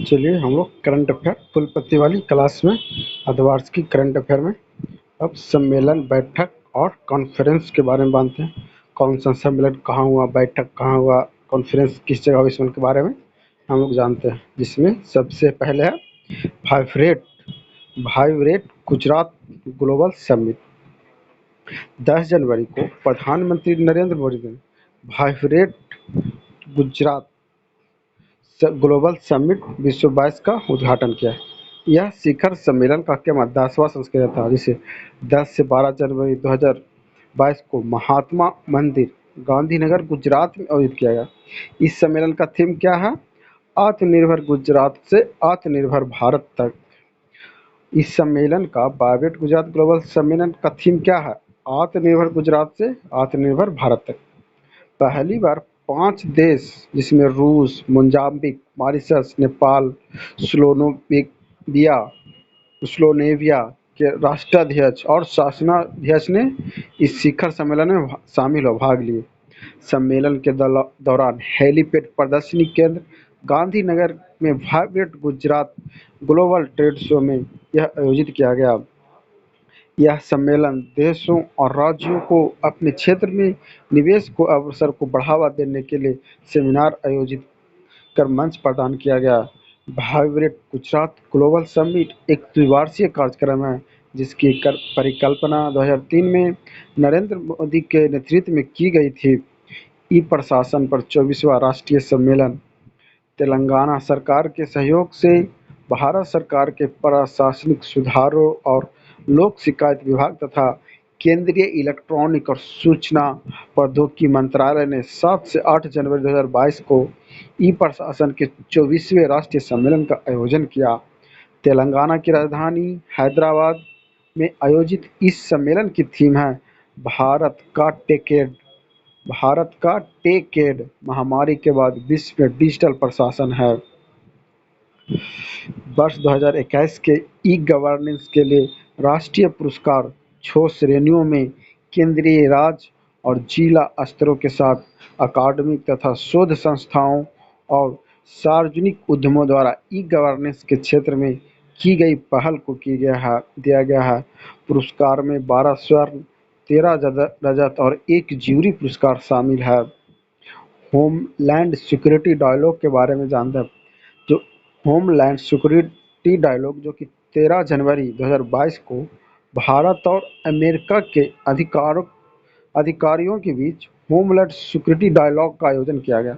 चलिए हम लोग करंट अफेयर फुल पत्ती वाली क्लास में अधवार्ष की करंट अफेयर में अब सम्मेलन, बैठक और कॉन्फ्रेंस के बारे में जानते हैं। कौन सा सम्मेलन कहाँ हुआ, बैठक कहाँ हुआ, कॉन्फ्रेंस किस जगह हुई, इस के बारे में हम लोग जानते हैं। जिसमें सबसे पहले है vibrate vibrate Gujarat global summit. 10 जनवरी को प्रधानमंत्री नरेंद्र मोदी ने वाइब्रेट गुजरात ग्लोबल समिट विश्व 22 का उद्घाटन किया। यह शिखर सम्मेलन का केवल 10वां संस्करण था, जिसे 10 से 12 जनवरी 2022 को महात्मा मंदिर, गांधीनगर, गुजरात में आयोजित किया गया। इस सम्मेलन का थीम क्या है? आत्मनिर्भर गुजरात से आत्मनिर्भर भारत तक। इस सम्मेलन का वाइब्रेट गुजरात ग्लोबल सम्मेलन का थीम क्या है? आत्मनिर्भर गुजरात से आत्मनिर्भर भारत तक। पहली बार 5 देश, जिसमें रूस, मोजाम्बिक, मॉरिशस, नेपाल, स्लोवेनिया के राष्ट्राध्यक्ष और शासनाध्यक्ष ने इस शिखर सम्मेलन में शामिल हो भाग लिए। सम्मेलन के दौरान हेलीपैड प्रदर्शनी केंद्र गांधीनगर में vibrate Gujarat global trade show में यह आयोजित किया गया। यह सम्मेलन देशों और राज्यों को अपने क्षेत्र में निवेश को अवसर को बढ़ावा देने के लिए सेमिनार आयोजित कर मंच प्रदान किया गया। वाइब्रेट गुजरात ग्लोबल समिट एक द्विवार्षिक कार्यक्रम है, जिसकी परिकल्पना 2003 में नरेंद्र मोदी के नेतृत्व में की गई थी। ई प्रशासन पर 24वां राष्ट्रीय सम्मेलन तेलंगाना सरकार के सहयोग से भारत सरकार के प्रशासनिक सुधारों और लोक शिकायत विभाग तथा केंद्रीय इलेक्ट्रॉनिक और सूचना प्रौद्योगिकी मंत्रालय ने 7 से 8 जनवरी 2022 को ई प्रशासन के 24वें राष्ट्रीय सम्मेलन का आयोजन किया। तेलंगाना की राजधानी हैदराबाद में आयोजित इस सम्मेलन की थीम है भारत का टेकेड महामारी के बाद विश्व में डिजिटल प्रशासन है। वर्ष 2021 के ई गवर्नेंस के लिए राष्ट्रीय पुरस्कार 6 श्रेणियों में केंद्रीय, राज्य और जिला स्तरों के साथ अकादमिक तथा शोध संस्थाओं और सार्वजनिक उद्यमों द्वारा ई गवर्नेंस के क्षेत्र में की गई पहल को दिया गया है। पुरस्कार में 12 स्वर्ण, 13 रजत और 1 ज्यूरी पुरस्कार शामिल है। होमलैंड सिक्योरिटी डायलॉग के बारे में जानते हैं। जो होमलैंड सिक्योरिटी डायलॉग, जो कि 13 जनवरी 2022 को भारत और अमेरिका के अधिकारियों के बीच होमलैंड सिक्योरिटी डायलॉग का आयोजन किया गया।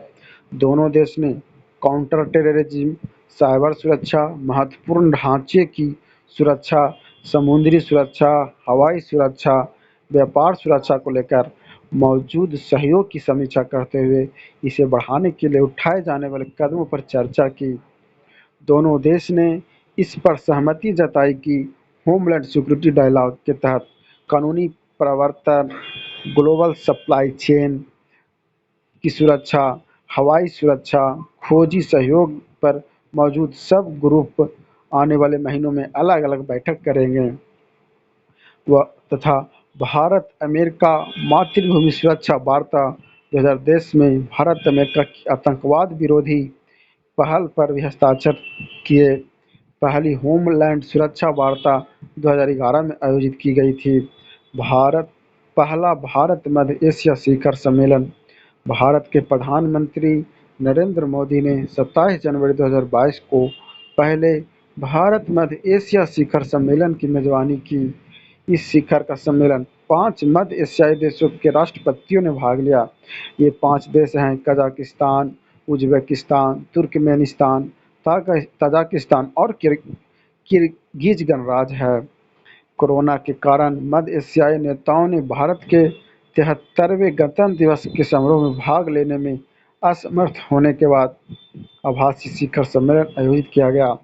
दोनों देश ने काउंटर टेररिज्म, साइबर सुरक्षा, महत्वपूर्ण ढांचे की सुरक्षा, समुद्री सुरक्षा, हवाई सुरक्षा, व्यापार सुरक्षा को लेकर मौजूद सहयोग की समीक्षा करते हुए इसे बढ़ाने के लिए उठाए जाने वाले कदमों पर चर्चा की। दोनों देश ने इस पर सहमति जताई कि होमलैंड सिक्योरिटी डायलॉग के तहत कानूनी प्रवर्तन, ग्लोबल सप्लाई चेन की सुरक्षा, हवाई सुरक्षा, खोजी सहयोग पर मौजूद सब ग्रुप आने वाले महीनों में अलग-अलग बैठक करेंगे। तथा भारत अमेरिका मातृभूमि सुरक्षा वार्ता 2010 में भारत अमेरिका की आतंकवाद विरोधी पहल पर भी हस्ताक्षर किए। पहली होमलैंड सुरक्षा वार्ता 2011 में आयोजित की गई थी। पहला भारत मध्य एशिया शिखर सम्मेलन। भारत के प्रधानमंत्री नरेंद्र मोदी ने 27 जनवरी 2022 को पहले भारत मध्य एशिया शिखर सम्मेलन की मेजबानी की। इस शिखर का सम्मेलन 5 मध्य एशियाई देशों के राष्ट्रपतियों ने भाग लिया। ये 5 देश हैं कजाकिस्तान, उज्बेकिस्तान, तुर्कमेनिस्तान, तजाकिस्तान और किर्गिज गणराज्य है। कोरोना के कारण मध्य एशियाई नेताओं ने भारत के 73वें गणतंत्र दिवस के समारोह में भाग लेने में असमर्थ होने के बाद आभासी शिखर सम्मेलन आयोजित किया गया।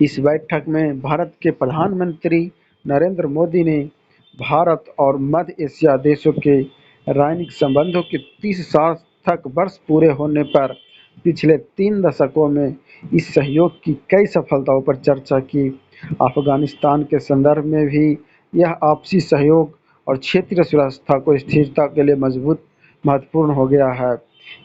इस बैठक में भारत के प्रधानमंत्री नरेंद्र मोदी ने भारत और मध्य एशिया देशों के राजनयिक संबंधों के 30 सार्थक वर्ष पूरे होने पर पिछले 3 दशकों में इस सहयोग की कई सफलताओं पर चर्चा की। अफगानिस्तान के संदर्भ में भी यह आपसी सहयोग और क्षेत्रीय सुरक्षा को स्थिरता के लिए महत्वपूर्ण हो गया है।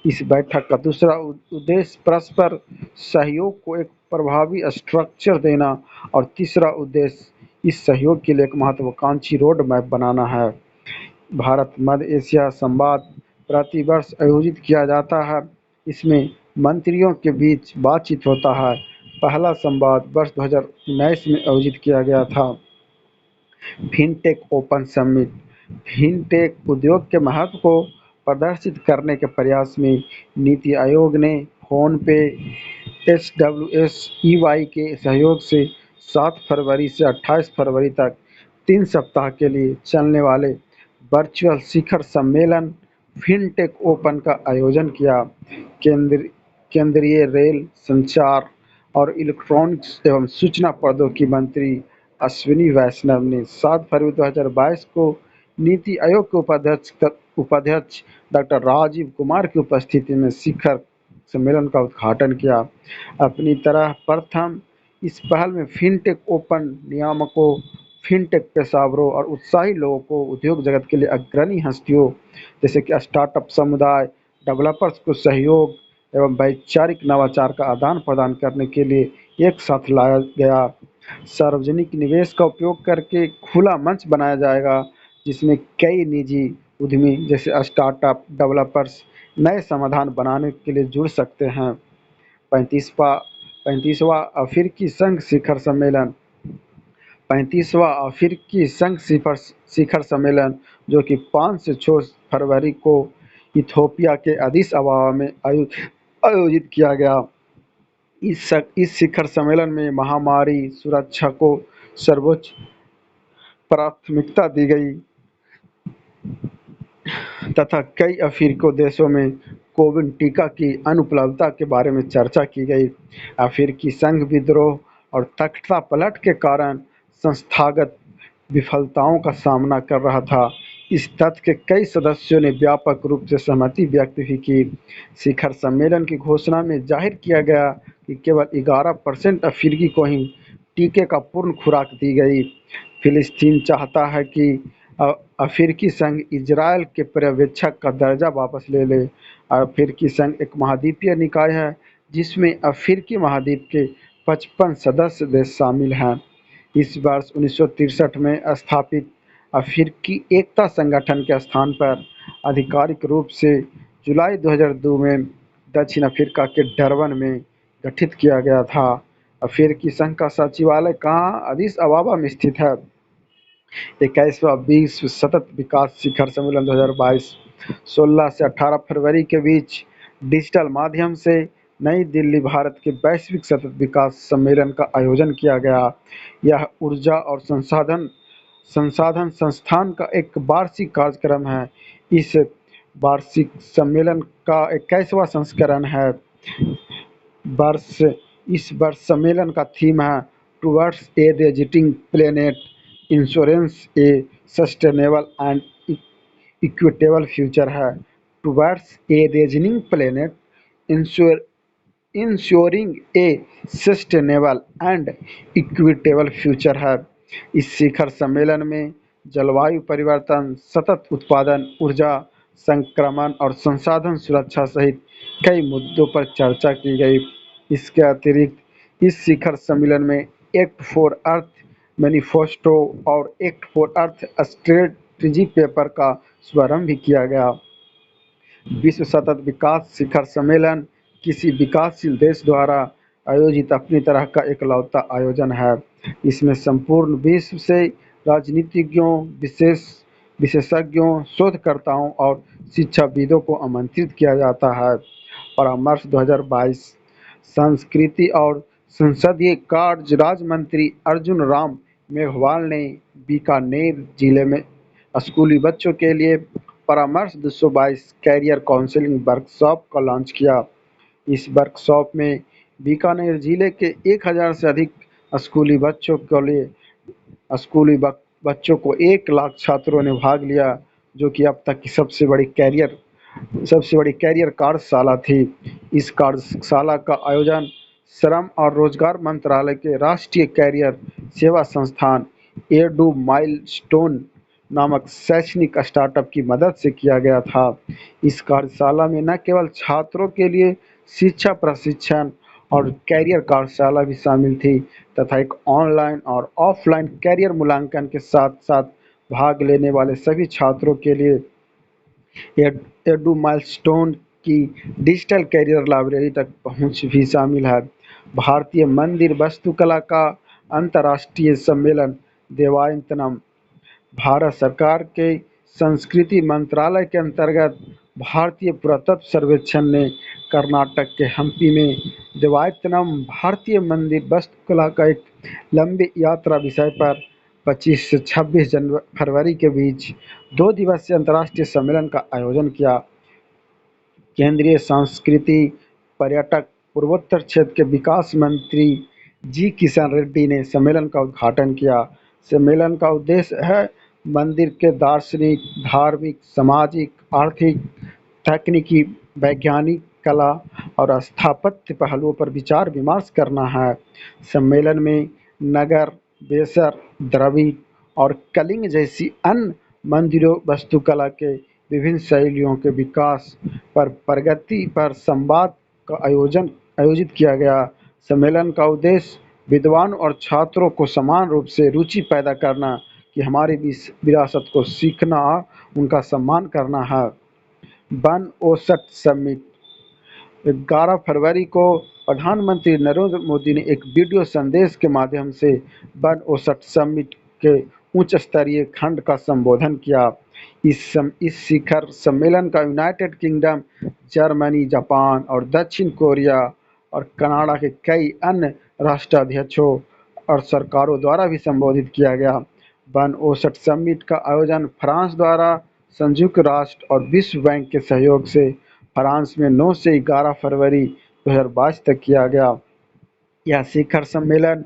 इस बैठक का दूसरा उद्देश्य परस्पर सहयोग को एक प्रभावी स्ट्रक्चर देना और तीसरा उद्देश्य इस सहयोग के लिए एक महत्वाकांक्षी रोड मैप बनाना है। भारत मध्य एशिया संवाद प्रति वर्ष आयोजित किया जाता है। इसमें मंत्रियों के बीच बातचीत होता है। पहला संवाद वर्ष 2019 में आयोजित किया गया था। फिनटेक ओपन समिट फिनटेक उद्योग के महत्व को प्रदर्शित करने के प्रयास में नीति आयोग ने फोनपे SWSEY के सहयोग से 7 फरवरी से 28 फरवरी तक 3 सप्ताह के लिए चलने वाले वर्चुअल शिखर सम्मेलन फिनटेक ओपन का आयोजन किया। केंद्रीय रेल, संचार और इलेक्ट्रॉनिक्स एवं सूचना प्रौद्योगिकी मंत्री अश्विनी वैष्णव ने 7 फरवरी 2022 को नीति आयोग के उपाध्यक्ष डॉक्टर राजीव कुमार की उपस्थिति में शिखर सम्मेलन का उद्घाटन किया। अपनी तरह प्रथम इस पहल में फिनटेक ओपन नियामकों, फिनटेक पेशेवरों और उत्साही लोगों को उद्योग जगत के लिए अग्रणी हस्तियों जैसे कि स्टार्टअप समुदाय, डेवलपर्स को सहयोग एवं वैचारिक नवाचार का आदान प्रदान करने के लिए एक साथ लाया गया। सार्वजनिक निवेश का उपयोग करके खुला मंच बनाया जाएगा जिसमें कई निजी उद्यमी जैसे स्टार्टअप डेवलपर्स नए समाधान बनाने के लिए जुड़ सकते हैं। 35वां अफ्रीकी संघ शिखर सम्मेलन 35वां अफ्रीकी संघ शिखर सम्मेलन जो कि 5 से 6 फरवरी को इथियोपिया के अदिस अबाबा में आयोजित किया गया। इस शिखर सम्मेलन में महामारी सुरक्षा को सर्वोच्च प्राथमिकता दी गई तथा कई अफ्रीकी देशों में कोविड टीका की अनुपलब्धता के बारे में चर्चा की गई। अफ्रीकी संघ विद्रोह और तख्तापलट के कारण संस्थागत विफलताओं का सामना कर रहा था। इस तथ्य के कई सदस्यों ने व्यापक रूप से सहमति व्यक्त भी की। शिखर सम्मेलन की घोषणा में जाहिर किया गया कि केवल 11% अफ्रीकी को ही टीके का पूर्ण खुराक दी गई। फिलिस्तीन चाहता है कि अफ्रीकी संघ इजरायल के पर्यवेक्षक का दर्जा वापस ले ले। अफ्रीकी संघ एक महाद्वीपीय निकाय है जिसमें अफ्रीकी महाद्वीप के 55 सदस्य देश शामिल हैं। इस वर्ष 1963 में स्थापित अफ्रीकी एकता संगठन के स्थान पर आधिकारिक रूप से जुलाई 2002 में दक्षिण अफ्रीका के डरबन में गठित किया गया था। अफ्रीकी संघ का सचिवालय कहाँ? अदिस अबाबा में स्थित है। 21वां विश्व सतत विकास शिखर सम्मेलन 2022 16 से 18 फरवरी के बीच डिजिटल माध्यम से नई दिल्ली, भारत के वैश्विक सतत विकास सम्मेलन का आयोजन किया गया। यह ऊर्जा और संसाधन संस्थान का एक वार्षिक कार्यक्रम है। इस वार्षिक सम्मेलन का 21वां संस्करण है। इस वर्ष सम्मेलन का थीम है towards a resilient planet, insurance a sustainable and equitable future है। Towards a resilient planet, ensuring a sustainable and equitable future है। इस शिखर सम्मेलन में जलवायु परिवर्तन, सतत उत्पादन, ऊर्जा संक्रमण और संसाधन सुरक्षा सहित कई मुद्दों पर चर्चा की गई। इसके अतिरिक्त इस शिखर सम्मेलन में एक्ट फॉर अर्थ मैनिफेस्टो और act for earth strategy paper का शुभारंभ भी किया गया। विश्व सतत विकास शिखर सम्मेलन किसी विकासशील देश द्वारा आयोजित अपनी तरह का इकलौता आयोजन है। इसमें संपूर्ण विश्व से राजनीतिज्ञों, विशेषज्ञों, शोधकर्ताओं और शिक्षाविदों को आमंत्रित किया जाता है। परामर्श 2022 संस्कृति और संसदीय कार्य राज्य मंत्री अर्जुन राम मेघवाल ने बीकानेर जिले में स्कूली बच्चों के लिए परामर्श 222 कैरियर काउंसलिंग वर्कशॉप का लॉन्च किया। इस वर्कशॉप में बीकानेर जिले के 1000 से अधिक स्कूली बच्चों को 1 लाख छात्रों ने भाग लिया, जो कि अब तक की सबसे बड़ी कैरियर कार्यशाला थी। इस कार्यशाला का आयोजन श्रम और रोजगार मंत्रालय के राष्ट्रीय कैरियर सेवा संस्थान एडू माइलस्टोन नामक शैक्षणिक स्टार्टअप की मदद से किया गया था। इस कार्यशाला में न केवल छात्रों के लिए शिक्षा प्रशिक्षण और कैरियर कार्यशाला भी शामिल थी तथा एक ऑनलाइन और ऑफलाइन कैरियर मूल्यांकन के साथ साथ भाग लेने वाले सभी छात्रों के लिए एडू माइलस्टोन की डिजिटल कैरियर लाइब्रेरी तक पहुंच भी शामिल है। भारतीय मंदिर वास्तुकला का अंतर्राष्ट्रीय सम्मेलन देवायतनम भारत सरकार के संस्कृति मंत्रालय के अंतर्गत भारतीय पुरातत्व सर्वेक्षण ने कर्नाटक के हम्पी में देवायतनम भारतीय मंदिर वास्तुकला का एक लंबी यात्रा विषय पर 25 से 26 फरवरी के बीच 2 दिवसीय अंतर्राष्ट्रीय सम्मेलन का आयोजन किया। केंद्रीय संस्कृति पर्यटक पूर्वोत्तर क्षेत्र के विकास मंत्री जी किशन रेड्डी ने सम्मेलन का उद्घाटन किया। सम्मेलन का उद्देश्य है मंदिर के दार्शनिक, धार्मिक, सामाजिक, आर्थिक, तकनीकी, वैज्ञानिक, कला और स्थापत्य पहलुओं पर विचार विमर्श करना है। सम्मेलन में नगर, बेसर, द्रविड़ और कलिंग जैसी अन्य मंदिरों वास्तुकला के विभिन्न शैलियों के विकास पर प्रगति पर संवाद का आयोजित किया गया। सम्मेलन का उद्देश्य विद्वान और छात्रों को समान रूप से रुचि पैदा करना कि हमारी विरासत को सीखना, उनका सम्मान करना है। वन ओसट समिट 11 फरवरी को प्रधानमंत्री नरेंद्र मोदी ने एक वीडियो संदेश के माध्यम से वन ओसट समिट के उच्च स्तरीय खंड का संबोधन किया। इस शिखर सम्मेलन का यूनाइटेड किंगडम, जर्मनी, जापान और दक्षिण कोरिया और कनाडा के कई अन्य राष्ट्राध्यक्षों और सरकारों द्वारा भी संबोधित किया गया। वन ओसट समिट का आयोजन फ्रांस द्वारा संयुक्त राष्ट्र और विश्व बैंक के सहयोग से फ्रांस में 9 से 11 फरवरी 2022 तक किया गया। यह शिखर सम्मेलन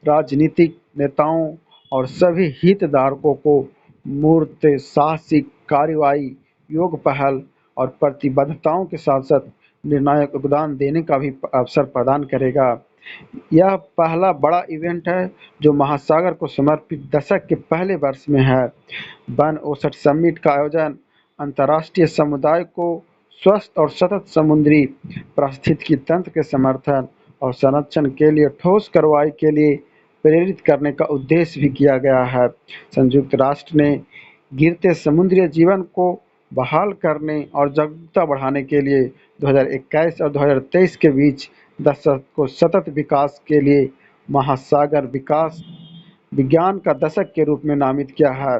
राजनीतिक नेताओं और सभी हितधारकों को मूर्त, साहसिक कार्रवाई, योग पहल और प्रतिबद्धताओं के साथ साथ निर्णायक योगदान देने का भी अवसर प्रदान करेगा। यह पहला बड़ा इवेंट है जो महासागर को समर्पित दशक के पहले वर्ष में है। वन ओसट समिट का आयोजन अंतर्राष्ट्रीय समुदाय को स्वस्थ और सतत समुद्री पारिस्थितिकी तंत्र के समर्थन और संरक्षण के लिए ठोस कार्रवाई के लिए प्रेरित करने का उद्देश्य भी किया गया है। संयुक्त राष्ट्र ने गिरते समुद्री जीवन को बहाल करने और जागरूकता बढ़ाने के लिए 2021 और 2023 के बीच दशक को सतत विकास के लिए महासागर विकास विज्ञान का दशक के रूप में नामित किया है।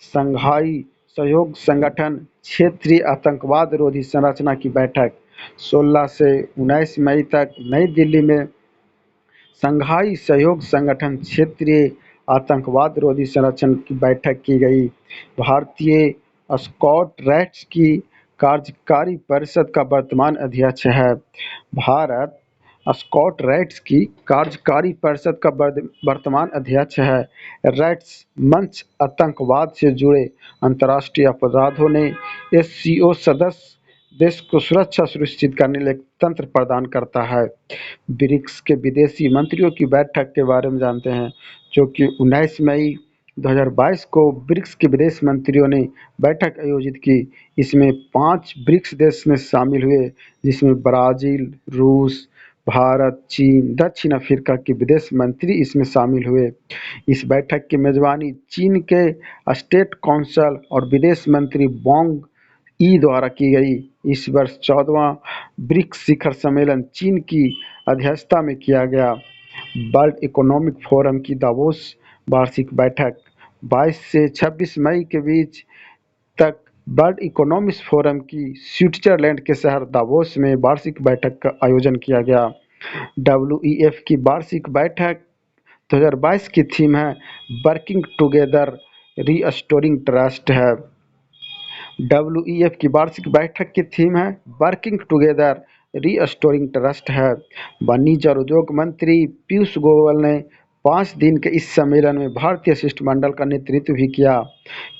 शंघाई सहयोग संगठन क्षेत्रीय आतंकवाद विरोधी संरचना की बैठक 16 से 19 मई तक नई दिल्ली में शंघाई सहयोग संगठन क्षेत्रीय आतंकवाद विरोधी संरचना की बैठक की गई। भारतीय स्कॉट राइट्स की कार्यकारी परिषद का वर्तमान अध्यक्ष है। भारत स्कॉट राइट्स की कार्यकारी परिषद का वर्तमान अध्यक्ष है। राइट्स मंच आतंकवाद से जुड़े अंतर्राष्ट्रीय अपराधों ने एससीओ सदस्य देश को सुरक्षा सुनिश्चित करने के लिए तंत्र प्रदान करता है। ब्रिक्स के विदेशी मंत्रियों की बैठक के बारे में जानते हैं, जो कि 19 मई 2022 को ब्रिक्स के विदेश मंत्रियों ने बैठक आयोजित की। इसमें 5 ब्रिक्स देश में शामिल हुए, जिसमें ब्राज़ील, रूस, भारत, चीन, दक्षिण अफ्रीका के विदेश मंत्री इसमें शामिल हुए। इस बैठक की मेजबानी चीन के स्टेट काउंसिल और विदेश मंत्री वांग ई द्वारा की गई। इस वर्ष 14वां ब्रिक्स शिखर सम्मेलन चीन की अध्यक्षता में किया गया। वर्ल्ड इकोनॉमिक फोरम की दावोस वार्षिक बैठक 22 से 26 मई के बीच तक वर्ल्ड इकोनॉमिक फोरम की स्विट्जरलैंड के शहर दावोस में वार्षिक बैठक का आयोजन किया गया। डब्ल्यूईएफ की वार्षिक बैठक 2022 की थीम है वर्किंग टुगेदर रीस्टोरिंग ट्रस्ट है। डब्ल्यूईएफ की वार्षिक बैठक की थीम है वर्किंग टुगेदर रीस्टोरिंग ट्रस्ट है। वाणिज्य और उद्योग मंत्री पीयूष गोयल ने 5 दिन के इस सम्मेलन में भारतीय शिष्टमंडल का नेतृत्व भी किया।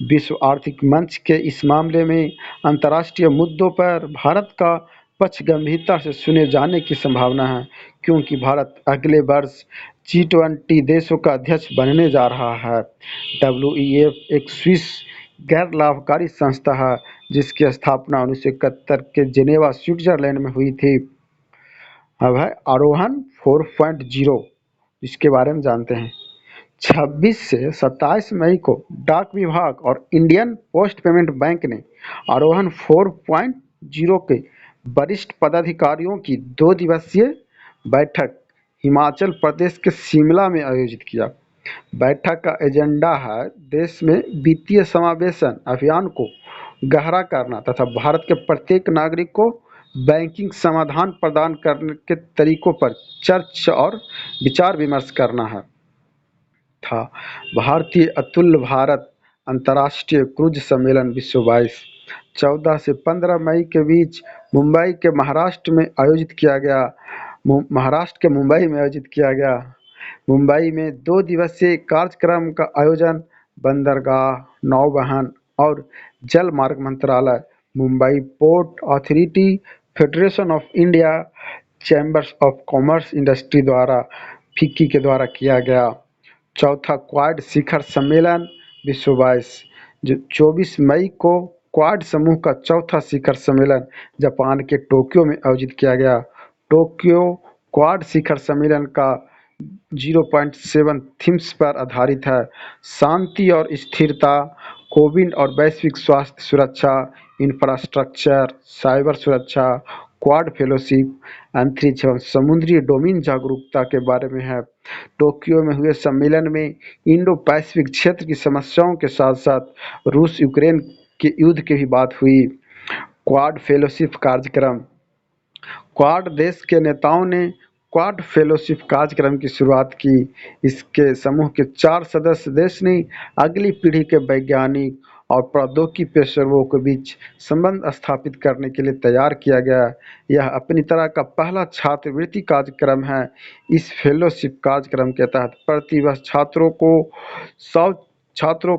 विश्व आर्थिक मंच के इस मामले में अंतर्राष्ट्रीय मुद्दों पर भारत का पक्ष गंभीरता से सुने जाने की संभावना है, क्योंकि भारत अगले वर्ष G20 देशों का अध्यक्ष बनने जा रहा है। WEF एक स्विस गैर लाभकारी संस्था है जिसकी स्थापना 1971 के जेनेवा, स्विट्जरलैंड में हुई थी। अब है आरोहण 4.0, इसके बारे में जानते हैं। 26 से 27 मई को डाक विभाग और इंडियन पोस्ट पेमेंट बैंक ने आरोहण 4.0 के वरिष्ठ पदाधिकारियों की 2 दिवसीय बैठक हिमाचल प्रदेश के शिमला में आयोजित किया। बैठक का एजेंडा है देश में वित्तीय समावेशन अभियान को गहरा करना तथा भारत के प्रत्येक नागरिक को बैंकिंग समाधान प्रदान करने के तरीकों पर चर्चा और विचार विमर्श करना है था। भारतीय अतुल्य भारत अंतर्राष्ट्रीय क्रूज सम्मेलन विश्व 22 14 से 15 मई के बीच मुंबई के महाराष्ट्र में आयोजित किया गया। महाराष्ट्र के मुंबई में आयोजित किया गया। मुंबई में 2 दिवसीय कार्यक्रम का आयोजन बंदरगाह, नौवहन और जल मार्ग मंत्रालय, Mumbai port authority, federation of India, chambers of commerce industry द्वारा फिक्की के द्वारा किया गया। चौथा क्वाड शिखर सम्मेलन विश्व 22 जो 24 मई को क्वाड समूह का चौथा शिखर सम्मेलन जापान के टोक्यो में आयोजित किया गया। टोक्यो क्वाड शिखर सम्मेलन का 0.7 थीम्स पर आधारित है: शांति और स्थिरता, कोविड और वैश्विक स्वास्थ्य सुरक्षा, इंफ्रास्ट्रक्चर, साइबर सुरक्षा, क्वाड फेलोशिप, अंतरिक्ष एवं समुद्री डोमेन जागरूकता के बारे में है। टोक्यो में हुए सम्मेलन में इंडो पैसिफिक क्षेत्र की समस्याओं के साथ साथ रूस यूक्रेन के युद्ध की भी बात हुई। क्वाड फेलोशिप कार्यक्रम, क्वाड देश के नेताओं ने क्वाड फेलोशिप कार्यक्रम की शुरुआत की। इसके समूह के 4 सदस्य देश ने अगली पीढ़ी के वैज्ञानिक और प्रौद्योगिकी पेशेवरों के बीच संबंध स्थापित करने के लिए तैयार किया गया। यह अपनी तरह का पहला छात्रवृत्ति कार्यक्रम है। इस फेलोशिप कार्यक्रम के तहत प्रतिवर्ष छात्रों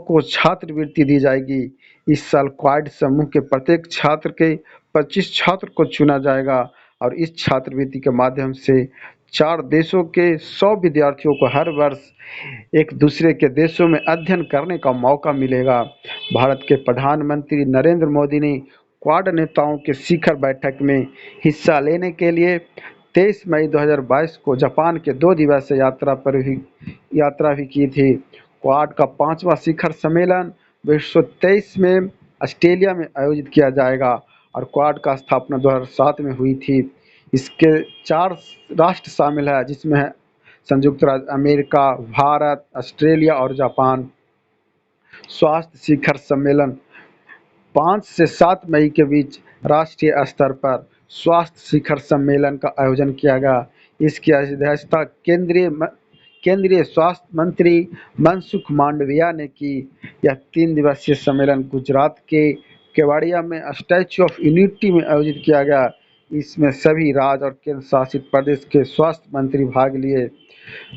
को छात्रवृत्ति दी जाएगी। इस साल क्वाड समूह के प्रत्येक छात्र के 25 छात्र को चुना जाएगा और इस छात्रवृत्ति के माध्यम से 4 देशों के 100 विद्यार्थियों को हर वर्ष एक दूसरे के देशों में अध्ययन करने का मौका मिलेगा। भारत के प्रधानमंत्री नरेंद्र मोदी ने क्वाड नेताओं के शिखर बैठक में हिस्सा लेने के लिए 23 मई 2022 को जापान के 2 दिवसीय यात्रा भी की थी। क्वाड का 5वां शिखर सम्मेलन 2023 में ऑस्ट्रेलिया में आयोजित किया जाएगा और क्वाड का स्थापना 2007 में हुई थी। इसके 4 राष्ट्र शामिल हैं जिसमें है संयुक्त राज्य अमेरिका, भारत, ऑस्ट्रेलिया और जापान। स्वास्थ्य शिखर सम्मेलन 5 से 7 मई के बीच राष्ट्रीय स्तर पर स्वास्थ्य शिखर सम्मेलन का आयोजन किया गया। इसकी अध्यक्षता केंद्रीय स्वास्थ्य मंत्री मनसुख मांडविया ने की। यह 3 दिवसीय सम्मेलन गुजरात के केवड़िया में स्टैच्यू ऑफ यूनिटी में आयोजित किया गया। इसमें सभी राज्य और केंद्र शासित प्रदेश के स्वास्थ्य मंत्री भाग लिए।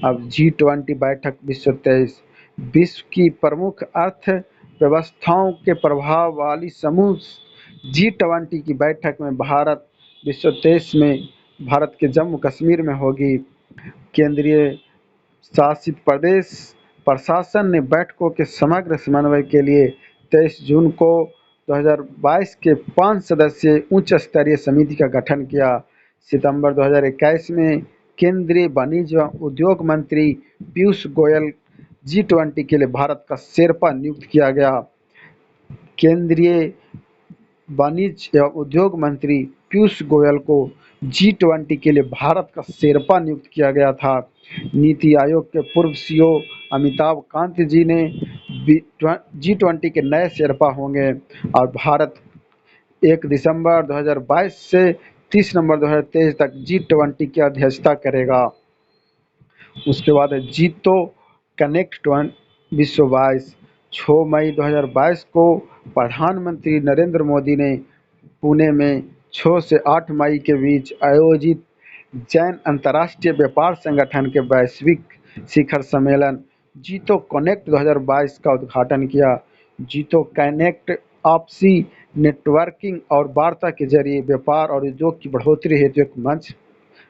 अब G20 बैठक विश्व 23 विश्व की प्रमुख अर्थव्यवस्थाओं के प्रभाव वाली समूह G20 की बैठक में भारत विश्व 23 में भारत के जम्मू कश्मीर में होगी। केंद्रीय शासित प्रदेश प्रशासन ने बैठकों के समग्र समन्वय के लिए 23 जून को 2022 के 5 सदस्यीय उच्च स्तरीय समिति का गठन किया। सितंबर 2021 में केंद्रीय वाणिज्य एवं उद्योग मंत्री पीयूष गोयल G20 के लिए भारत का शेरपा नियुक्त किया गया। केंद्रीय वाणिज्य एवं उद्योग मंत्री पीयूष गोयल को G20 के लिए भारत का शेरपा नियुक्त किया गया था। नीति आयोग के पूर्व CEO अमिताभ कांत जी ने G20 के नए शेरपा होंगे और भारत 1 दिसंबर 2022 से 30 नवंबर 2023 तक G20 की अध्यक्षता करेगा। उसके बाद है जीतो कनेक्ट विश्व 22 6 मई 2022 को प्रधानमंत्री नरेंद्र मोदी ने पुणे में 6 से 8 मई के बीच आयोजित जैन अंतर्राष्ट्रीय व्यापार संगठन के वैश्विक शिखर सम्मेलन जीतो कनेक्ट 2022 का उद्घाटन किया। जीतो कनेक्ट आपसी नेटवर्किंग और वार्ता के जरिए व्यापार और उद्योग की बढ़ोतरी हेतु एक मंच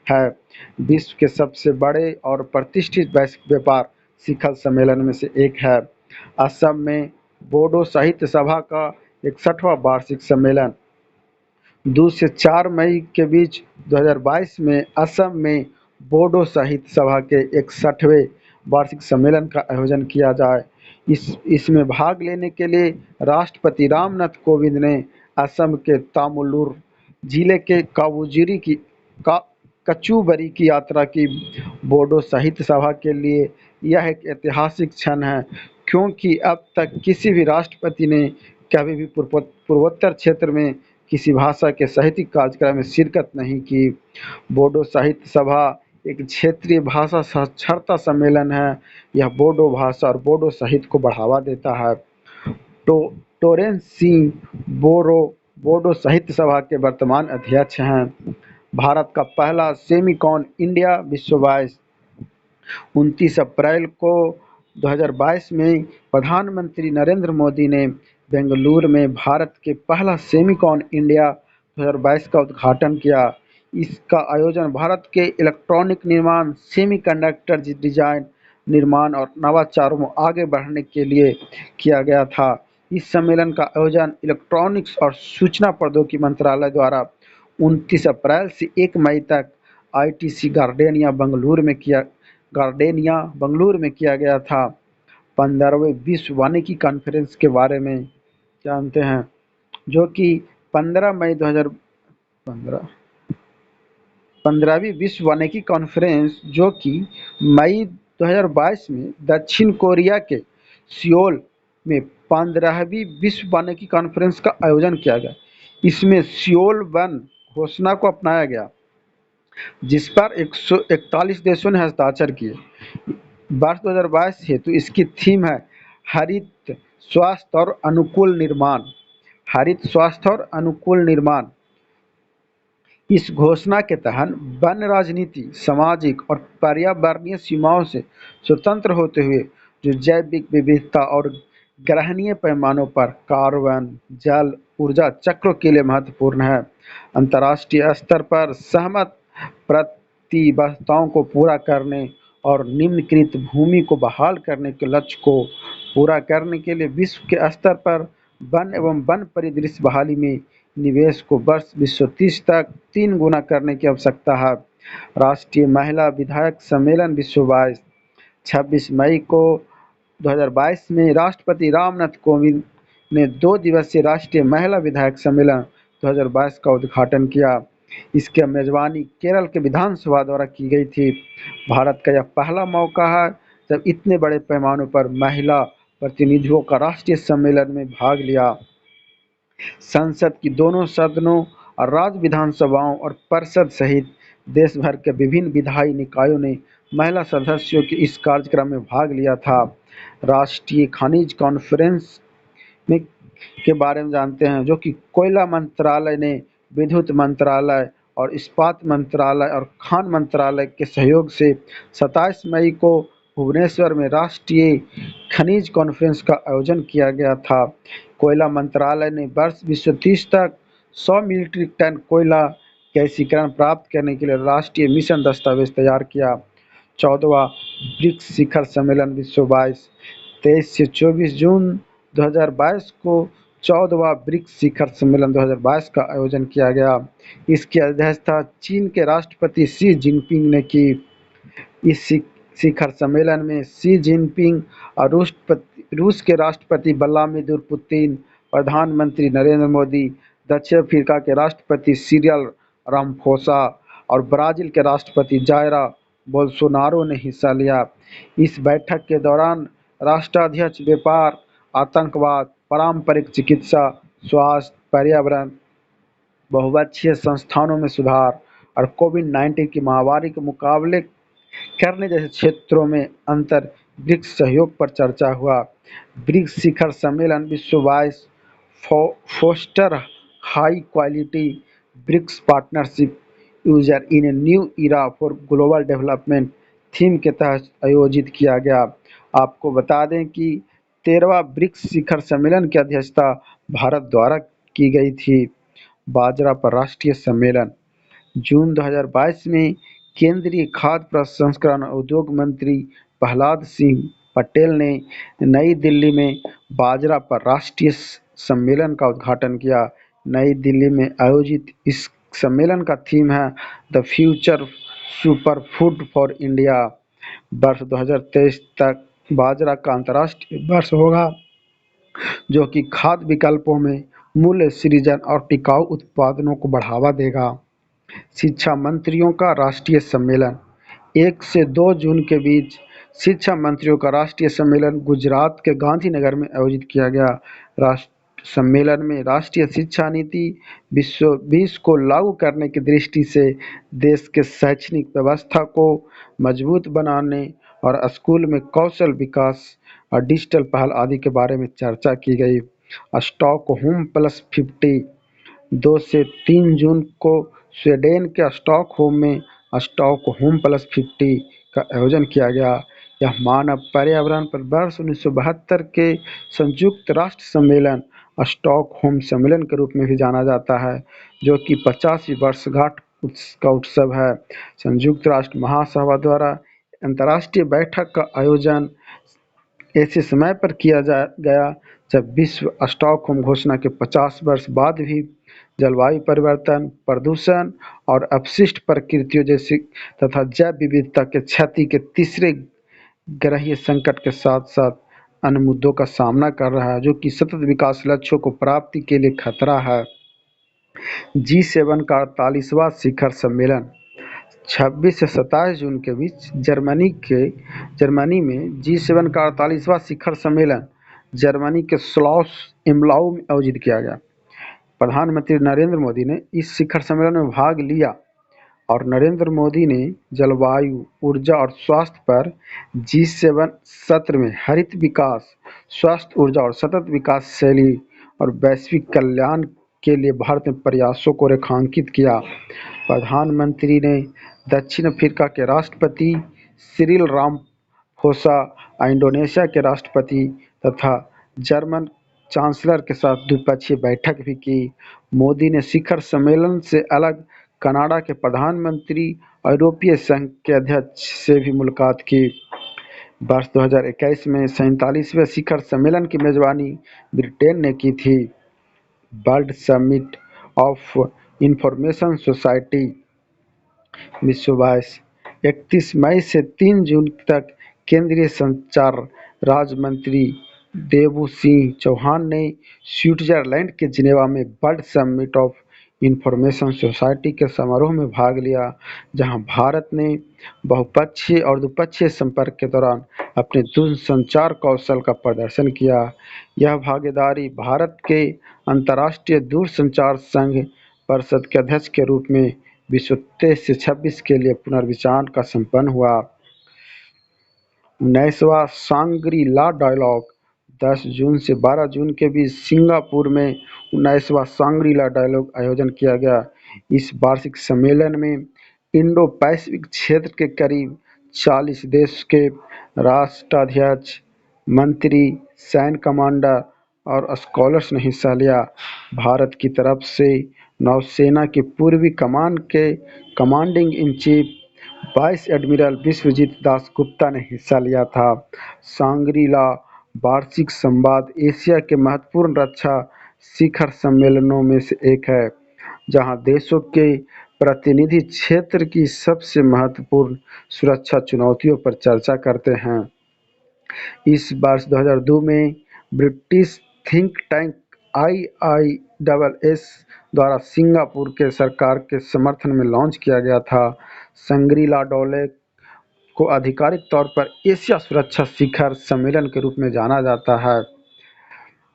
है। विश्व के सबसे बड़े और प्रतिष्ठित वैश्विक व्यापार शिखर सम्मेलन में से एक है। असम में बोडो साहित्य सभा का 61वां वार्षिक सम्मेलन 2 से 4 मई के बीच 2022 में असम में बोडो साहित्य सभा के 61वें वार्षिक सम्मेलन का आयोजन किया जाए। इसमें भाग लेने के लिए राष्ट्रपति रामनाथ कोविंद ने असम के तामुलुर जिले के का कचूबरी की यात्रा की। बोडो साहित्य सभा के लिए यह एक ऐतिहासिक क्षण है, क्योंकि अब तक किसी भी राष्ट्रपति ने कभी भी पूर्वोत्तर क्षेत्र में किसी भाषा के साहित्यिक कार्यक्रम में शिरकत नहीं की। बोडो साहित्य सभा एक क्षेत्रीय भाषा साक्षरता सम्मेलन है। यह बोडो भाषा और बोडो साहित्य को बढ़ावा देता है। टोरेन सिंह बोरो बोडो साहित्य सभा के वर्तमान अध्यक्ष हैं। भारत का पहला सेमिकॉन इंडिया विश्व 29 अप्रैल को 2022 में प्रधानमंत्री नरेंद्र मोदी ने बेंगलुरु में भारत के पहला सेमिकॉन इंडिया 2022 का उद्घाटन किया। इसका आयोजन भारत के इलेक्ट्रॉनिक निर्माण, सेमीकंडक्टर डिजाइन, निर्माण और नवाचारों में आगे बढ़ने के लिए किया गया था। इस सम्मेलन का आयोजन इलेक्ट्रॉनिक्स और सूचना प्रौद्योगिकी मंत्रालय द्वारा 29 अप्रैल से 1 मई तक आईटीसी गार्डेनिया बंगलुरु में किया गया था। 15वें विश्व वानिकी कॉन्फ्रेंस के बारे में जानते हैं, जो कि 15 मई 2015 15वीं विश्व वानिकी कॉन्फ्रेंस, जो कि मई 2022 में दक्षिण कोरिया के सियोल में 15वीं विश्व वानिकी कॉन्फ्रेंस का आयोजन किया गया। इसमें सियोल वन घोषणा को अपनाया गया, जिस पर 141 देशों ने हस्ताक्षर किए। वर्ष 2022 हेतु इसकी थीम है हरित स्वास्थ्य और अनुकूल निर्माण। हरित स्वास्थ्य और अनुकूल निर्माण। इस घोषणा के तहत वन राजनीति सामाजिक और पर्यावरणीय सीमाओं से स्वतंत्र होते हुए जो जैविक विविधता और ग्रहणीय पैमानों पर कार्बन जल ऊर्जा चक्रों के लिए महत्वपूर्ण है। अंतर्राष्ट्रीय स्तर पर सहमत प्रतिबद्धताओं को पूरा करने और निम्नलिखित भूमि को बहाल करने के लक्ष्य को पूरा करने के लिए विश्व के स्तर पर वन एवं वन परिदृश्य बहाली में निवेश को वर्ष 2030 तक 3 गुना करने की आवश्यकता है। राष्ट्रीय महिला विधायक सम्मेलन विश्व 26 मई को 2022 में राष्ट्रपति रामनाथ कोविंद ने 2 दिवसीय राष्ट्रीय महिला विधायक सम्मेलन 2022 का उद्घाटन किया। इसकी मेजबानी केरल के विधानसभा द्वारा की गई थी। भारत का यह पहला मौका है जब इतने बड़े पैमाने पर महिला प्रतिनिधियों का राष्ट्रीय सम्मेलन में भाग लिया। संसद की दोनों सदनों और राज्य विधानसभाओं और परिषद सहित देश भर के विभिन्न विधायी निकायों ने महिला सदस्यों के इस कार्यक्रम में भाग लिया था। राष्ट्रीय खनिज कॉन्फ्रेंस में के बारे में जानते हैं, जो कि कोयला मंत्रालय ने विद्युत मंत्रालय और इस्पात मंत्रालय और खान मंत्रालय के सहयोग से 27 मई को भुवनेश्वर में राष्ट्रीय खनिज कॉन्फ्रेंस का आयोजन किया गया था। कोयला मंत्रालय ने वर्ष 2030 तक 100 मीट्रिक टन कोयला गैसीकरण प्राप्त करने के लिए राष्ट्रीय मिशन दस्तावेज तैयार किया। 14वां ब्रिक्स शिखर सम्मेलन विश्व 23 से 24 जून 2022 को 14वां ब्रिक्स शिखर सम्मेलन 2022 का आयोजन किया गया। इसकी अध्यक्षता चीन के राष्ट्रपति शी जिनपिंग ने की। इस शिखर सम्मेलन में शी जिनपिंग और रूस के राष्ट्रपति व्लादिमीर पुतिन, प्रधानमंत्री नरेंद्र मोदी, दक्षिण अफ्रीका के राष्ट्रपति सिरिल रामाफोसा और ब्राजील के राष्ट्रपति जायर बोल्सोनारो ने हिस्सा लिया। इस बैठक के दौरान राष्ट्राध्यक्ष व्यापार, आतंकवाद, पारंपरिक चिकित्सा, स्वास्थ्य, पर्यावरण, बहुपक्षीय संस्थानों में सुधार और कोविड-19 की महामारी के मुकाबले करने जैसे क्षेत्रों में अंतर ब्रिक्स सहयोग पर चर्चा हुआ। ब्रिक्स शिखर सम्मेलन विश्व 22 foster high quality BRICS partnership user in a new era for global development theme के तहत आयोजित किया गया। आपको बता दें कि 13वां ब्रिक्स शिखर सम्मेलन की अध्यक्षता भारत द्वारा की गई थी। बाजरा पर राष्ट्रीय सम्मेलन जून 2022 में केंद्रीय खाद्य प्रसंस्करण उद्योग मंत्री प्रहलाद सिंह पटेल ने नई दिल्ली में बाजरा पर राष्ट्रीय सम्मेलन का उद्घाटन किया। नई दिल्ली में आयोजित इस सम्मेलन का थीम है the future super food for India. वर्ष 2023 तक बाजरा का अंतर्राष्ट्रीय वर्ष होगा, जो कि खाद्य विकल्पों में मूल्य सृजन और टिकाऊ उत्पादनों को बढ़ावा देगा। शिक्षा मंत्रियों का राष्ट्रीय सम्मेलन 1 से 2 जून के बीच शिक्षा मंत्रियों का राष्ट्रीय सम्मेलन गुजरात के गांधीनगर में आयोजित किया गया। राष्ट्र सम्मेलन में राष्ट्रीय शिक्षा नीति 2020 को लागू करने की दृष्टि से देश के शैक्षणिक व्यवस्था को मजबूत बनाने और स्कूल में कौशल विकास और डिजिटल पहल आदि के बारे में चर्चा की गई। स्टॉकहोम प्लस 50 2 से 3 जून को स्वीडन के स्टॉकहोम में स्टॉकहोम प्लस 50 का आयोजन किया गया। यह मानव पर्यावरण पर वर्ष 1972 के संयुक्त राष्ट्र सम्मेलन स्टॉकहोम सम्मेलन के रूप में भी जाना जाता है, जो कि 50वीं वर्षगांठ का उत्सव है। संयुक्त राष्ट्र महासभा द्वारा अंतर्राष्ट्रीय बैठक का आयोजन ऐसे समय पर किया गया जब विश्व स्टॉकहोम घोषणा के 50 वर्ष बाद भी जलवायु परिवर्तन, प्रदूषण और अपशिष्ट प्रकृतियों जैसी तथा जैव विविधता के क्षति के तीसरे ग्रहीय संकट के साथ-साथ अन्य मुद्दों का सामना कर रहा है, जो कि सतत विकास लक्ष्यों को प्राप्ति के लिए खतरा है। G7 का 48वां शिखर सम्मेलन 26 से 27 जून के बीच जर्मनी में G7 का 48वां शिखर सम्मेलन जर्मनी के स्लॉस इम्लाउ में आयोजित किया गया। प्रधानमंत्री नरेंद्र मोदी ने इस शिखर सम्मेलन में भाग लिया और नरेंद्र मोदी ने जलवायु, ऊर्जा और स्वास्थ्य पर G7 सत्र में हरित विकास, स्वस्थ ऊर्जा और सतत विकास शैली और वैश्विक कल्याण के लिए भारत में प्रयासों को रेखांकित किया। प्रधानमंत्री ने दक्षिण अफ्रीका के राष्ट्रपति सिरिल रामाफोसा, इंडोनेशिया के राष्ट्रपति तथा जर्मन चांसलर के साथ द्विपक्षीय बैठक भी की। मोदी ने शिखर सम्मेलन से अलग कनाडा के प्रधानमंत्री और यूरोपीय संघ के अध्यक्ष से भी मुलाकात की। वर्ष 2021 में 47वें शिखर सम्मेलन की मेजबानी ब्रिटेन ने की थी। World summit of information society 2022 31 मई से 3 जून तक केंद्रीय संचार राज्य मंत्री देवुसिंह चौहान ने स्विट्जरलैंड के जिनेवा में world summit of information society के समारोह में भाग लिया, जहां भारत ने बहुपक्षीय और द्विपक्षीय संपर्क के दौरान अपने दूरसंचार कौशल का प्रदर्शन किया। यह भागीदारी भारत के अंतर्राष्ट्रीय दूरसंचार संघ परिषद के अध्यक्ष के रूप में विश्व 23 से 26 के लिए पुनर्विचार का संपन्न हुआ। 19वां सांग्री-ला डायलॉग 10 जून से 12 जून के बीच सिंगापुर में 19वां सांग्री-ला डायलॉग आयोजन किया गया। इस वार्षिक सम्मेलन में इंडो पैसिफिक क्षेत्र के करीब 40 देश के राष्ट्राध्यक्ष, मंत्री, सैन्य कमांडर और स्कॉलर्स ने हिस्सा लिया। भारत की तरफ से नौसेना की पूर्वी कमान के commanding in chief vice admiral Vishwajit Das Gupta ने हिस्सा लिया था। सांग्री-ला वार्षिक संवाद एशिया के महत्वपूर्ण रक्षा शिखर सम्मेलनों में से एक है, जहां देशों के प्रतिनिधि क्षेत्र की सबसे महत्वपूर्ण सुरक्षा चुनौतियों पर चर्चा करते हैं। इस वर्ष 2002 में ब्रिटिश थिंक टैंक IISS द्वारा सिंगापुर के सरकार के समर्थन में लॉन्च किया गया था। सांग्री-ला डायलॉग को आधिकारिक तौर पर एशिया सुरक्षा शिखर सम्मेलन के रूप में जाना जाता है।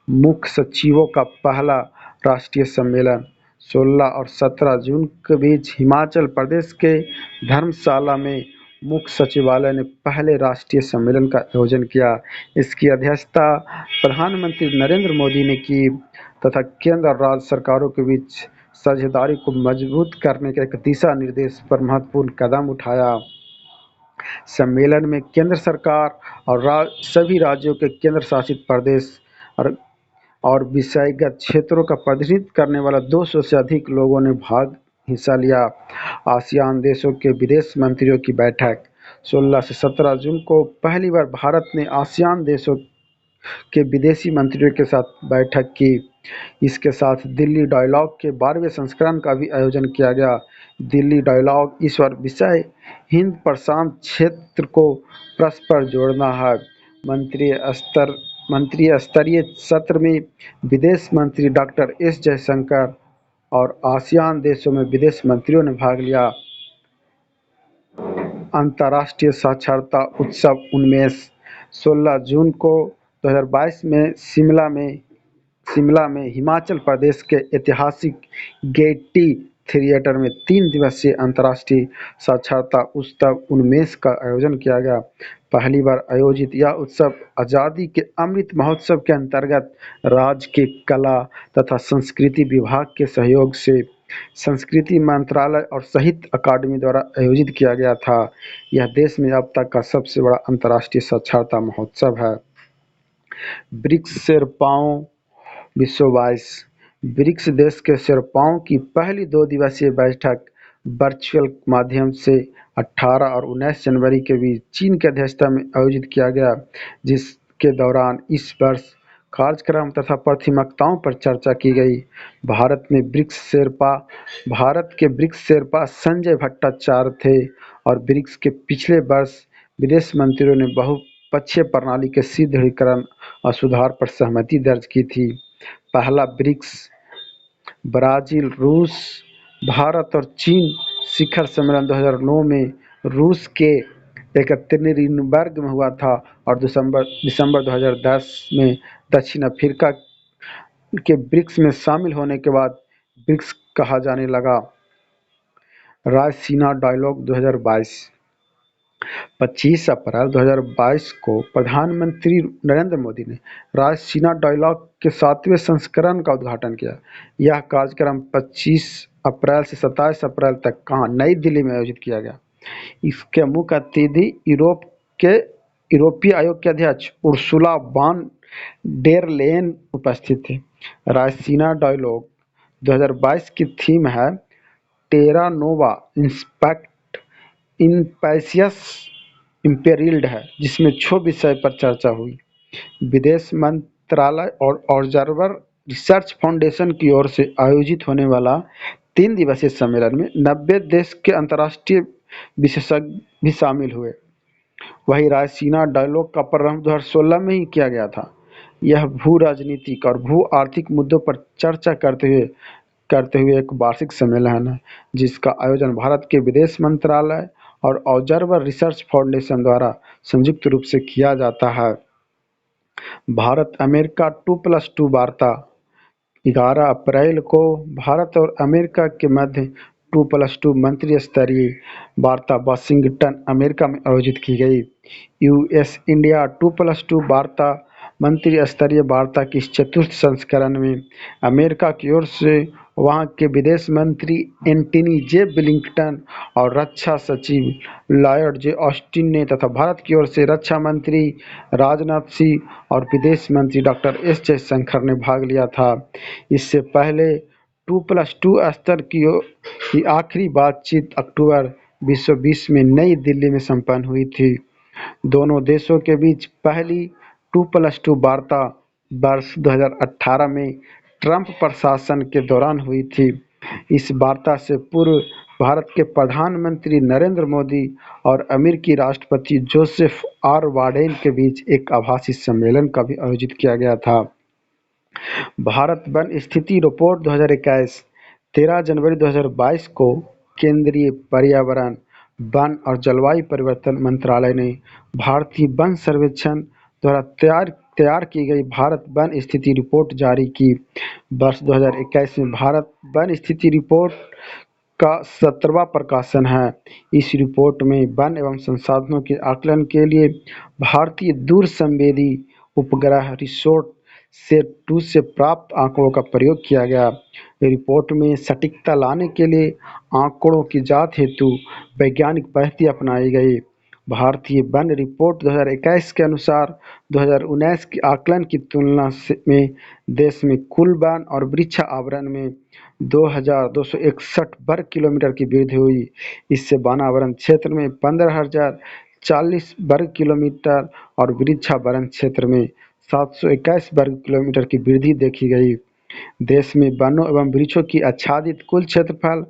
मुख्य सचिवों का पहला राष्ट्रीय सम्मेलन 16 और 17 जून के बीच हिमाचल प्रदेश के धर्मशाला में मुख्य सचिवालय ने पहले राष्ट्रीय सम्मेलन का आयोजन किया। इसकी अध्यक्षता प्रधानमंत्री नरेंद्र मोदी ने की तथा केंद्र और राज्य सरकारों के बीच साझेदारी को मजबूत करने के एक दिशा निर्देश पर महत्वपूर्ण कदम उठाया। सम्मेलन में केंद्र सरकार और सभी राज्यों के केंद्र शासित प्रदेश और विषयगत क्षेत्रों का प्रतिनिधित्व करने वाला 200 से अधिक लोगों ने भाग हिस्सा लिया। आसियान देशों के विदेश मंत्रियों की बैठक 16 से 17 जून को पहली बार भारत ने आसियान देशों के विदेशी मंत्रियों के साथ बैठक की। इसके साथ दिल्ली डायलॉग के 12वें संस्करण का भी आयोजन किया गया। दिल्ली डायलॉग इस बार विषय हिंद प्रशांत क्षेत्र को परस्पर जोड़ना है। मंत्रिस्तरीय सत्र में विदेश मंत्री डॉक्टर एस जयशंकर और आसियान देशों में विदेश मंत्रियों ने भाग लिया। अंतर्राष्ट्रीय साक्षरता उत्सव उन्मेष 16 जून को 2022 में शिमला में हिमाचल प्रदेश के ऐतिहासिक गेयटी थिएटर में 3 दिवसीय अंतर्राष्ट्रीय साक्षरता उत्सव उन्मेष का आयोजन किया गया। पहली बार आयोजित यह उत्सव आज़ादी के अमृत महोत्सव के अंतर्गत राज्य के कला तथा संस्कृति विभाग के सहयोग से संस्कृति मंत्रालय और साहित्य अकादमी द्वारा आयोजित किया गया था। यह देश में अब तक का सबसे बड़ा अंतर्राष्ट्रीय साक्षरता महोत्सव है। ब्रिक्स शेर्पाओं विश्व 22 ब्रिक्स देश के शेर्पाओं की पहली 2 दिवसीय बैठक वर्चुअल माध्यम से 18 और 19 जनवरी के बीच चीन की अध्यक्षता में आयोजित किया गया, जिसके दौरान इस वर्ष कार्यक्रम तथा प्राथमिकताओं पर चर्चा की गई। भारत के ब्रिक्स शेर्पा संजय भट्टाचार्य थे और ब्रिक्स के पिछले वर्ष विदेश मंत्रियों ने बहुपक्षीय प्रणाली के सुदृढ़ीकरण और सुधार पर सहमति दर्ज की थी। पहला ब्रिक्स ब्राजील, रूस, भारत और चीन शिखर सम्मेलन 2009 में रूस के एकतेरिनबर्ग में हुआ था और दिसंबर 2010 में दक्षिण अफ्रीका के ब्रिक्स में शामिल होने के बाद ब्रिक्स कहा जाने लगा। रायसीना डायलॉग 2022 25 अप्रैल 2022 को प्रधानमंत्री नरेंद्र मोदी ने रायसीना डायलॉग के 7वें संस्करण का उद्घाटन किया। यह कार्यक्रम 25 अप्रैल से 27 अप्रैल तक नई दिल्ली में आयोजित किया गया। इसके मुख्य अतिथि यूरोपीय आयोग के अध्यक्ष उर्सुला वॉन डेर लेयन उपस्थित थे। रायसीना डायलॉग 2022 की थीम है टेरा नोवा इंपैक्ट इन पैसियस इम्पेरिल्ड है, जिसमें 6 विषय पर चर्चा हुई। विदेश मंत्रालय और ऑब्जर्वर रिसर्च फाउंडेशन की ओर से आयोजित होने वाला 3 दिवसीय सम्मेलन में 90 देश के अंतर्राष्ट्रीय विशेषज्ञ भी शामिल हुए। वहीं रायसीना डायलॉग का प्रारंभ 2016 में ही किया गया था। यह भू राजनीतिक और भू आर्थिक मुद्दों पर चर्चा करते हुए एक वार्षिक सम्मेलन है, जिसका आयोजन भारत के विदेश मंत्रालय और ऑब्जर्वर रिसर्च फाउंडेशन द्वारा संयुक्त रूप से किया जाता है। भारत अमेरिका 2+2 वार्ता 11 अप्रैल को भारत और अमेरिका के मध्य 2+2 मंत्री स्तरीय वार्ता वाशिंगटन, अमेरिका में आयोजित की गई। यूएस इंडिया 2+2 वार्ता मंत्री स्तरीय वार्ता के इस चतुर्थ संस्करण में अमेरिका की ओर से वहां के विदेश मंत्री एंटनी जे ब्लिंकन और रक्षा सचिव लॉयड जे ऑस्टिन ने तथा भारत की ओर से रक्षा मंत्री राजनाथ सिंह और विदेश मंत्री डॉक्टर एस जयशंकर ने भाग लिया था। इससे पहले 2+2 स्तर की आखिरी बातचीत अक्टूबर 2020 में नई दिल्ली में संपन्न हुई थी। दोनों देशों के बीच पहली 2+2 वार्ता वर्ष 2018 में ट्रंप प्रशासन के दौरान हुई थी। इस वार्ता से पूर्व भारत के प्रधानमंत्री नरेंद्र मोदी और अमेरिकी राष्ट्रपति जोसेफ आर बाइडेन के बीच एक आभासी सम्मेलन का भी आयोजित किया गया था। भारत वन स्थिति रिपोर्ट 2021 13 जनवरी 2022 को केंद्रीय पर्यावरण, वन और जलवायु परिवर्तन मंत्रालय ने भारतीय वन सर्वेक्षण द्वारा तैयार की गई भारत वन स्थिति रिपोर्ट जारी की। वर्ष 2021 में भारत वन स्थिति रिपोर्ट का 17वां प्रकाशन है। इस रिपोर्ट में वन एवं संसाधनों के आकलन के लिए भारतीय दूरसंवेदी उपग्रह रिसोर्ट सेट 2 से प्राप्त आंकड़ों का प्रयोग किया गया। रिपोर्ट में सटीकता लाने के लिए आंकड़ों की जांच हेतु वैज्ञानिक पद्धति अपनाई गई। भारतीय वन रिपोर्ट 2021 के अनुसार 2019 के आकलन की तुलना में देश में कुल वन और वृक्ष आवरण में 2,261 वर्ग किलोमीटर की वृद्धि हुई। इससे वनावरण क्षेत्र में 15,040 वर्ग किलोमीटर और वृक्षावरण क्षेत्र में 721 वर्ग किलोमीटर की वृद्धि देखी गई। देश में वनों एवं वृक्षों की आच्छादित कुल क्षेत्रफल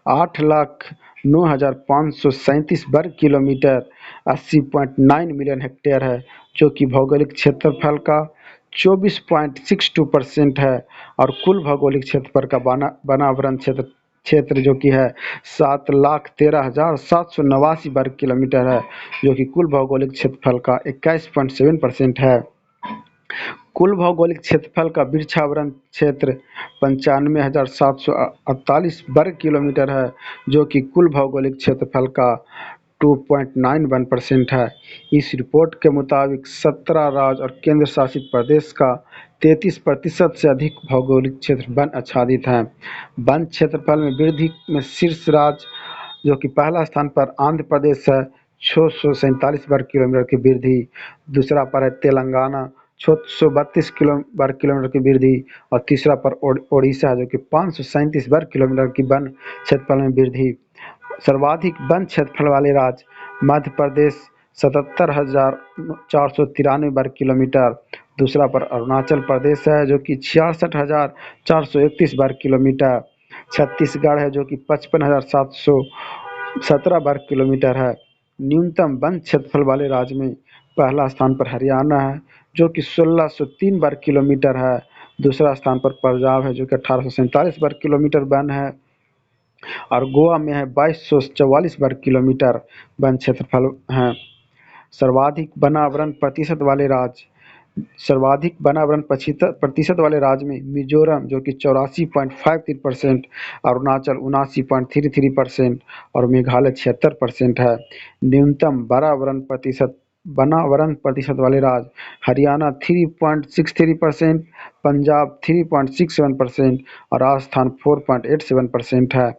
8,09,537 वर्ग किलोमीटर 80.9 मिलियन हेक्टेयर है, जो कि भौगोलिक क्षेत्रफल का 24.62% है। और कुल भौगोलिक क्षेत्रफल का वनावरण क्षेत्र क्षेत्र जो कि है 7,13,789 वर्ग किलोमीटर है, जो कि कुल भौगोलिक क्षेत्रफल का 21.7% है। कुल भौगोलिक क्षेत्रफल का वृक्षावरण क्षेत्र 95,748 वर्ग किलोमीटर है, जो कि कुल भौगोलिक क्षेत्रफल का 2.91% है। इस रिपोर्ट के मुताबिक 17 राज्य और केंद्र शासित प्रदेश का 33% से अधिक भौगोलिक क्षेत्र वन आच्छादित हैं। वन क्षेत्रफल में वृद्धि में शीर्ष राज्य जो कि पहला स्थान पर आंध्र प्रदेश है, 647 वर्ग किलोमीटर की वृद्धि। दूसरा पर है तेलंगाना, 632 वर्ग किलोमीटर की वृद्धि। और तीसरा पर ओडिशा जो कि 537 वर्ग किलोमीटर की वन क्षेत्रफल में वृद्धि। सर्वाधिक वन क्षेत्रफल वाले राज्य मध्य प्रदेश 77,493 वर्ग किलोमीटर। दूसरा पर अरुणाचल प्रदेश है जो कि 66,431 वर्ग किलोमीटर। छत्तीसगढ़ है जो कि 55,717 वर्ग किलोमीटर है। न्यूनतम वन क्षेत्रफल वाले राज्य में पहला स्थान पर हरियाणा है जो कि 1603 वर्ग किलोमीटर है। दूसरा स्थान पर पंजाब है जो कि 1847 वर्ग किलोमीटर वन है। और गोवा में है 2244 वर्ग किलोमीटर वन क्षेत्रफल है। सर्वाधिक वनावरण प्रतिशत वाले राज्य में मिजोरम जो कि 84.53%, अरुणाचल 79.33% और मेघालय 76% है। न्यूनतम वनावरण प्रतिशत वाले राज्य हरियाणा 3.63%, पंजाब 3.67% और राजस्थान 4.87% है।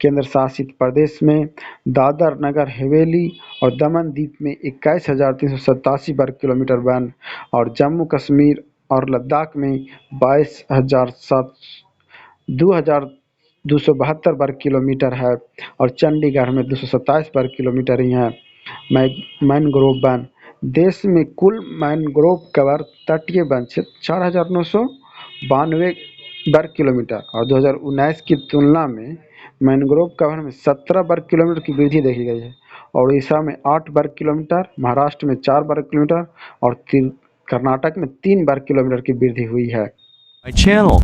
केंद्र शासित प्रदेश में दादर नगर हवेली और दमन द्वीप में 21,387 वर्ग किलोमीटर वन और जम्मू कश्मीर और लद्दाख में 2,272 वर्ग किलोमीटर है। और चंडीगढ़ में 227 वर्ग किलोमीटर ही है। मैनग्रोव वन देश में कुल मैनग्रोव कवर तटीय वन क्षेत्र 4,992 वर्ग किलोमीटर और 2019 की तुलना में मैनग्रोव कवर में 17 वर्ग किलोमीटर की वृद्धि देखी गई है। उड़ीसा में 8 वर्ग किलोमीटर, महाराष्ट्र में 4 वर्ग किलोमीटर और कर्नाटक में 3 वर्ग किलोमीटर की वृद्धि हुई है। My channel.